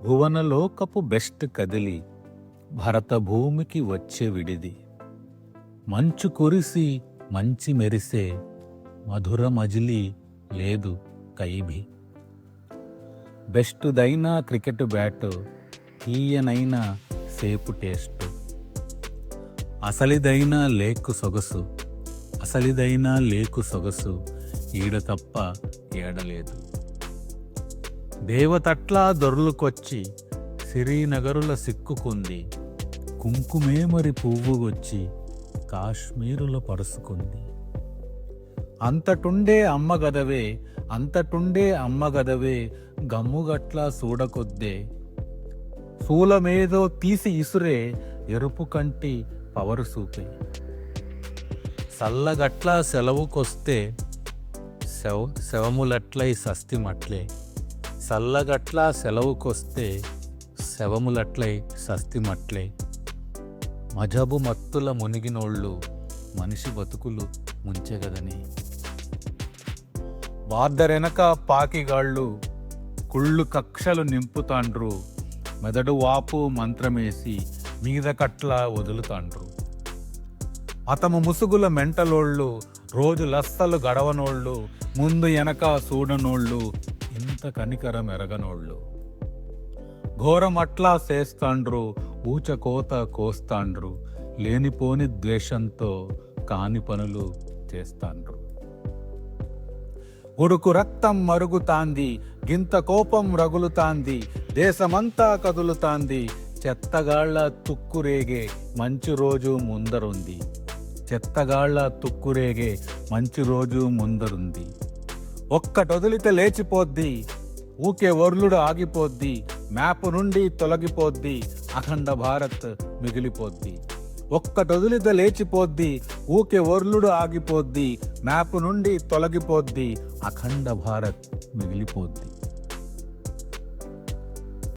భువనలోకపు best కదిలి భరత భూమికి వచ్చే విడిది. మంచు కురిసి మంచి మెరిసే మధుర మజిలీ లేదు కైభి. బెస్టుదైన క్రికెట్ బ్యాటు తీయనైన సేపు టేస్టు. అసలిదైన లేకు సొగసు ఈడ తప్ప ఏడలేదు. దేవతట్లా దొర్లుకొచ్చి సిరీనగరుల సిక్కుకుంది. కుంకుమే మరి పువ్వుగొచ్చి కాశ్మీరులో పరుసుకుంది. అంతటుండే అమ్మగదవే గమ్ముగట్లా చూడకొద్దే. శూలమేదో తీసి ఇసురే ఎరుపు కంటి పవరు సూపే. సల్లగట్లా సెలవుకొస్తే శవములట్లై సస్తిమట్లే. సల్లగట్లా సెలవుకొస్తే శవములట్లై సస్తిమట్లే. మజబు మత్తుల మునిగినోళ్ళు మనిషి బతుకులు ముంచెగదని. వార్దరెనక పాకిగాళ్ళు కుళ్ళు కక్షలు నింపుతాండ్రు. మెదడు వాపు మంత్రమేసి మీద కట్లా వదులుతాండ్రు. అతము ముసుగుల మెంటలోళ్ళు రోజు లස්සలు గడవనోళ్ళు. ముందు వెనక చూడనోళ్ళు ఇంత కనికరం ఎరగనోళ్ళు. ఘోరమట్లా చేస్తాండ్రు ఊచకోత కోస్తాండ్రు. లేనిపోని ద్వేషంతో కాని పనులు చేస్తాండ్రు. ఉడుకు రక్తం మరుగుతాంది, గింత కోపం రగులుతాంది. దేశమంతా కదులుతాంది. చెత్తగాళ్ల తుక్కురేగే మంచి రోజు ముందరుంది. ఒక్కటొదిలితే లేచిపోద్ది, ఊకే వర్లుడు ఆగిపోద్ది. మ్యాప్ నుండి తొలగిపోద్ది, అఖండ భారత్ మిగిలిపోద్ది. ఒక్కటొదిలితే లేచిపోద్ది, ఊకే వర్లుడు ఆగిపోద్ది. మ్యాప్ నుండి తొలగిపోద్ది, అఖండ భారత్ మిగిలిపోద్ది.